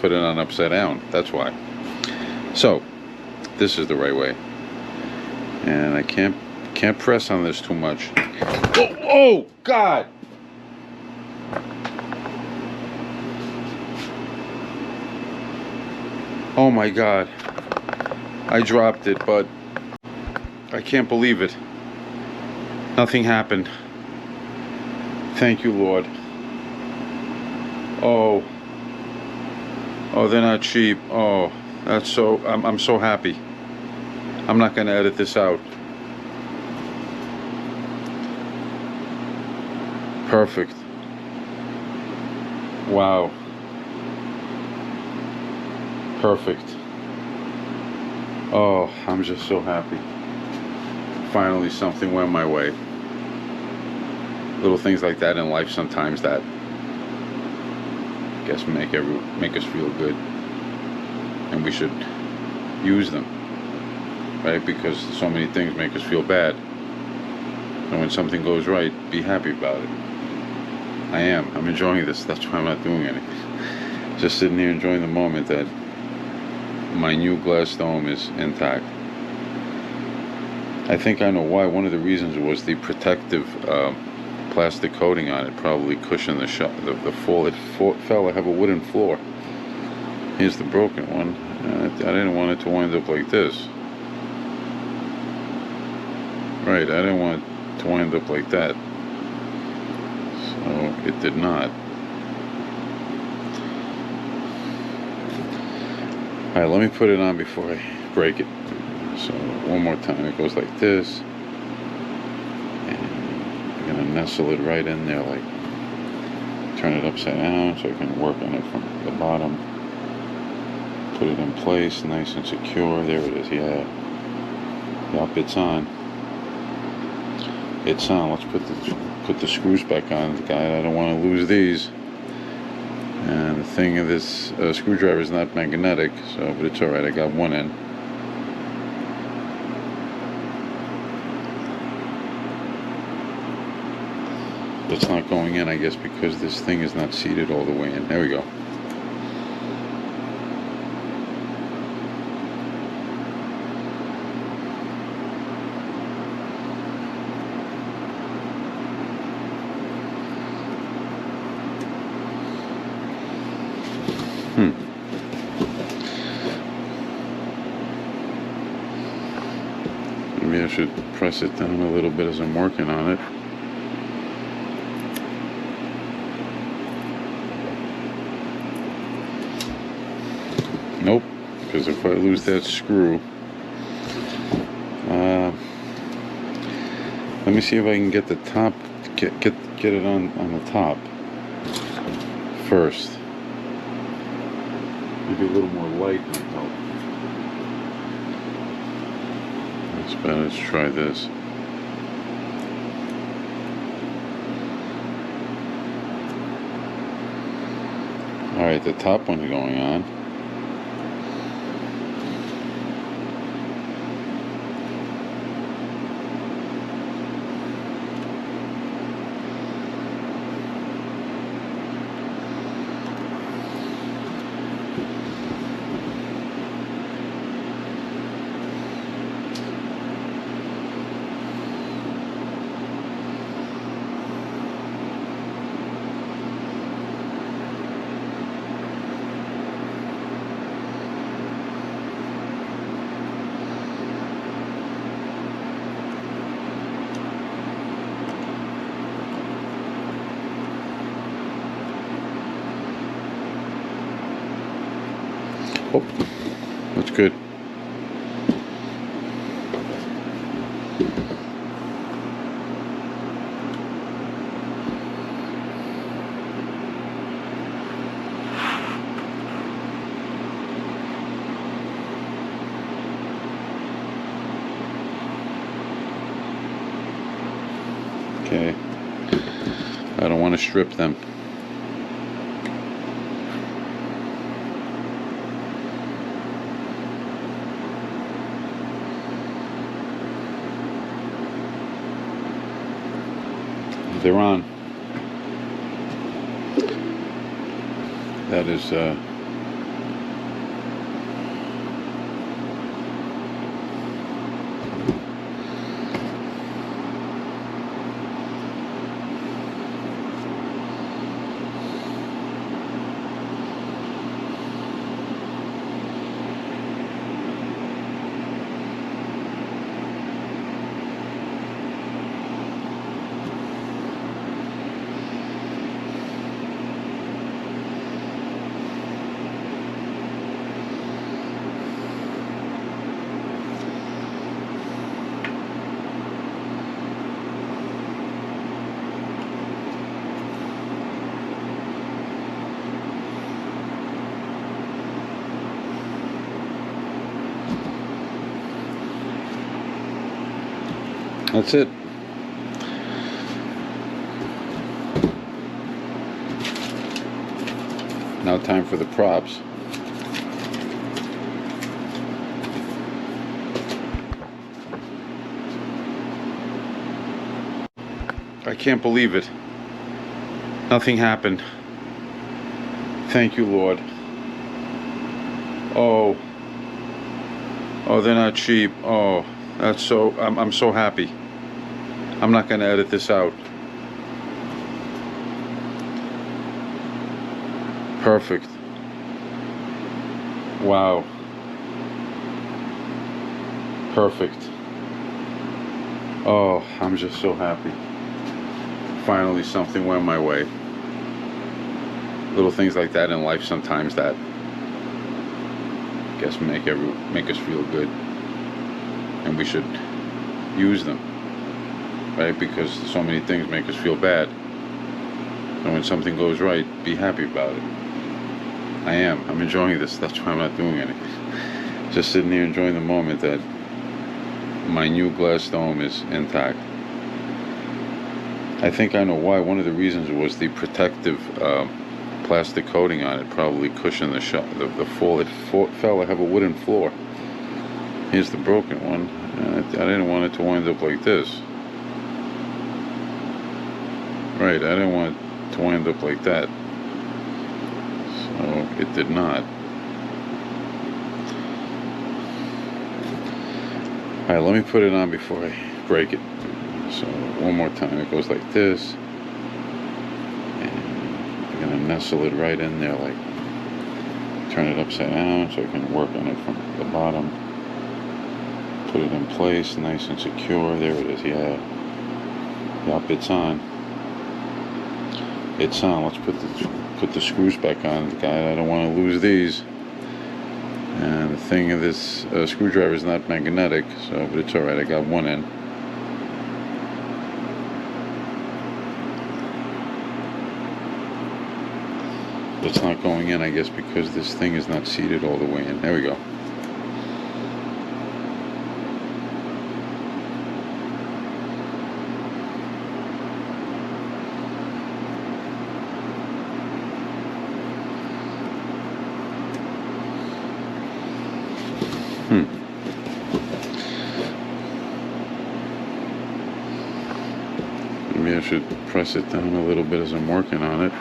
put it on upside down. That's why. So this is the right way, and I can't press on this too much. Oh God! Oh my God! I dropped it, but I can't believe it. Nothing happened. Thank you, Lord. Oh, they're not cheap. Oh, that's so. I'm so happy. I'm not gonna edit this out. Perfect. Wow. Perfect. Oh, I'm just so happy. Finally something went my way. Little things like that in life sometimes that I guess make us feel good, and we should use them, right? Because so many things make us feel bad, and when something goes right, be happy about it. I'm enjoying this. That's why I'm not doing anything. Just sitting here enjoying the moment that my new glass dome is intact. I think I know why. One of the reasons was the protective plastic coating on it probably cushioned the fall. It fell. I have a wooden floor. Here's the broken one. I didn't want it to wind up like this. Right, I didn't want it to wind up like that. So it did not. Alright, let me put it on before I break it. So one more time, it goes like this. And I'm going to nestle it right in there, like turn it upside down so I can work on it from the bottom. Put it in place, nice and secure. There it is, yeah. Yup, it's on. It's on. Let's put the screws back on. God, I don't want to lose these. And the thing of this screwdriver is not magnetic, so but it's all right. I got one end. It's not going in, I guess, because this thing is not seated all the way in. There we go. Maybe I should press it down a little bit as I'm working on it. Nope, because if I lose that screw, let me see if I can get the top, get it on the top first. Maybe a little more light might help. That's better. Let's try this. All right, the top one's going on. Oh, that's good. Okay. I don't want to strip them. They're on. That's it. Now time for the props. I can't believe it. Nothing happened. Thank you, Lord. Oh, they're not cheap. Oh, that's so. I'm so happy. I'm not gonna edit this out. Perfect. Wow. Perfect. Oh, I'm just so happy. Finally, something went my way. Little things like that in life sometimes that I guess make us feel good, and we should use them, right? Because so many things make us feel bad, and when something goes right, be happy about it. I'm enjoying this. That's why I'm not doing anything. Just sitting here enjoying the moment that my new glass dome is intact. I think I know why. One of the reasons was the protective plastic coating on it probably cushioned the fall. It fell. I have a wooden floor. Here's the broken one. I didn't want it to wind up like this. Right, I didn't want it to wind up like that. So it did not. Alright, let me put it on before I break it. So one more time, it goes like this. And I'm going to nestle it right in there, like turn it upside down so I can work on it from the bottom. Put it in place, nice and secure. There it is, yeah. Yep, it's on. It's on. Let's put the screws back on. I don't want to lose these. And the thing of this screwdriver is not magnetic, so but it's alright. I got one in. It's not going in, I guess, because this thing is not seated all the way in. There we go. Maybe I should press it down a little bit as I'm working on it.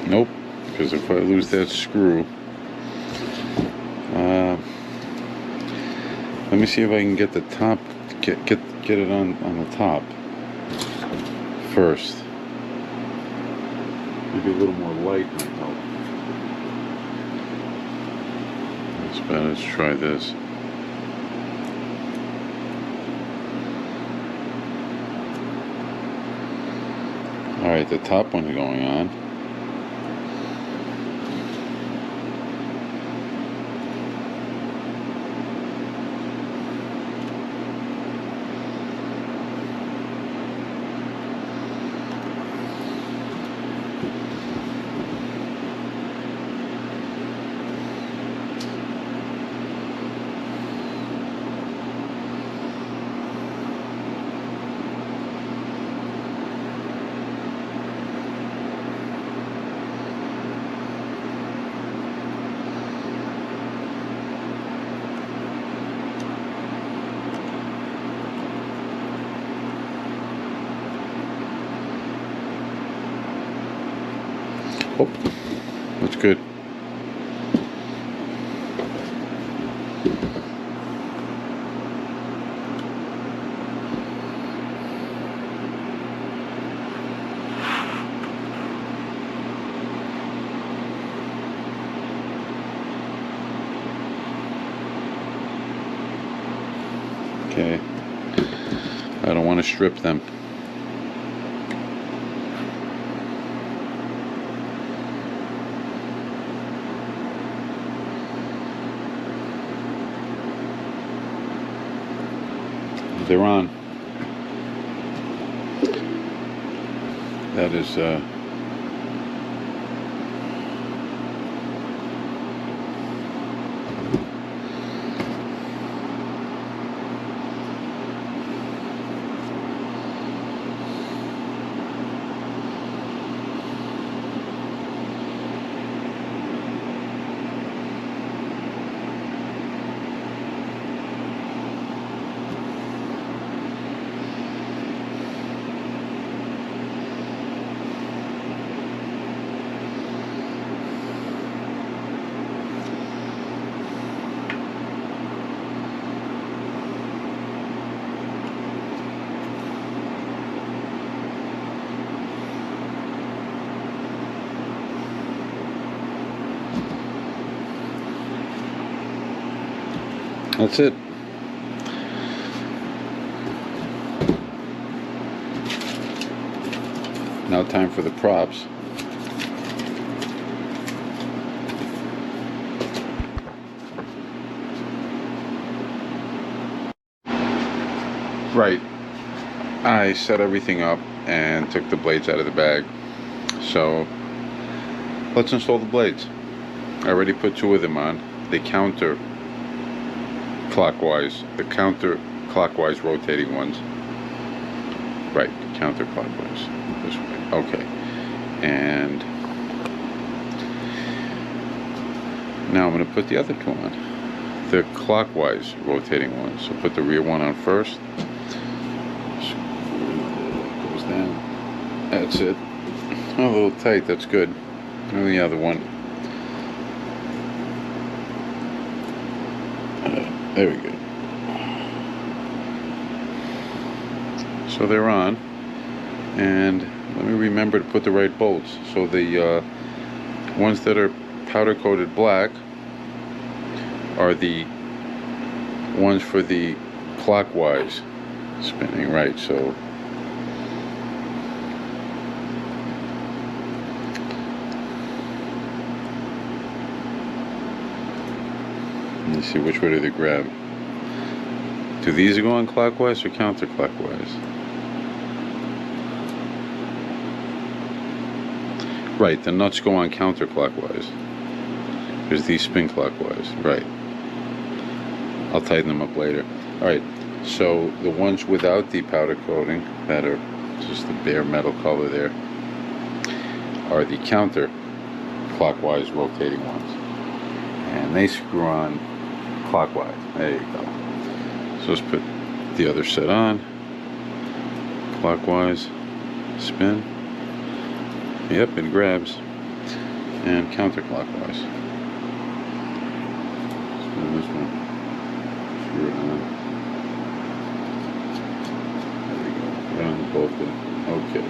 Nope, because if I lose that screw, let me see if I can get the top, get it on the top first. Maybe a little more light might help. Let's try this. Alright, the top one's going on. Oh, that's good. Okay. I don't want to strip them. They're on. That is That's it. Now time for the props. Right. I set everything up and took the blades out of the bag. So let's install the blades. I already put 2 of them on. They counter clockwise. The counterclockwise rotating ones. Right, counterclockwise. This way. Okay. And now I'm going to put the other 2 on. The clockwise rotating ones. So put the rear one on first. Goes down. That's it. A little tight, that's good. And the other one. There we go. So they're on. And let me remember to put the right bolts. So the ones that are powder coated black are the ones for the clockwise spinning, right? So let's see, which way do they grab? Do these go on clockwise or counterclockwise? Right, the nuts go on counterclockwise because these spin clockwise, right. I'll tighten them up later. Alright, so the ones without the powder coating, that are just the bare metal color there, are the counterclockwise rotating ones. And they screw on clockwise. There you go. So let's put the other set on. Clockwise, spin. Yep, it grabs. And counterclockwise. Spin this one. Screw it on. There we go. Right on the both of them. Okay.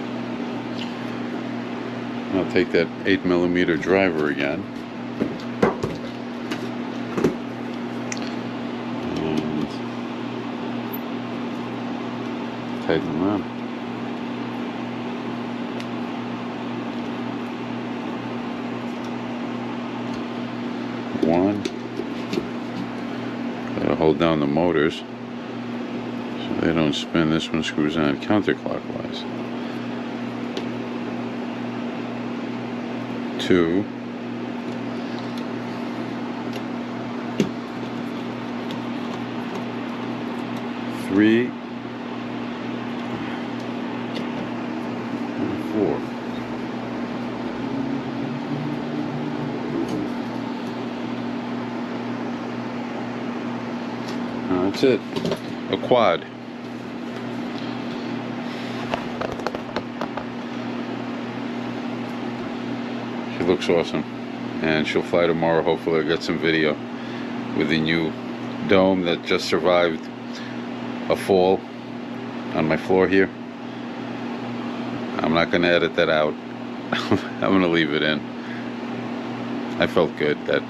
I'll take that 8mm driver again. And tighten them up. One. Gotta hold down the motors so they don't spin. This one screws on counterclockwise. 2. 3. And 4. That's it. A quad. She looks awesome. And she'll fly tomorrow. Hopefully I'll get some video with the new dome that just survived a fall on my floor here. I'm not going to edit that out. I'm going to leave it in. I felt good that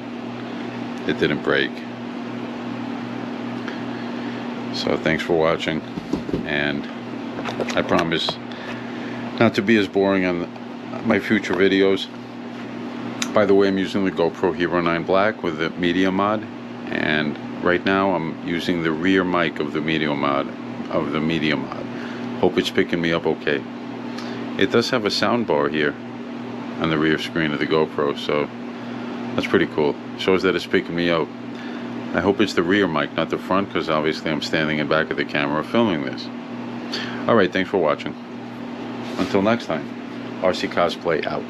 it didn't break. So thanks for watching, and I promise not to be as boring on my future videos. By the way, I'm using the GoPro Hero 9 Black with the media mod, and right now I'm using the rear mic of the media mod. Hope it's picking me up okay. It does have a sound bar here on the rear screen of the GoPro, so that's pretty cool. Shows that it's picking me up. I hope it's the rear mic, not the front, because obviously I'm standing in back of the camera filming this. Alright, thanks for watching. Until next time, RC Cosplay out.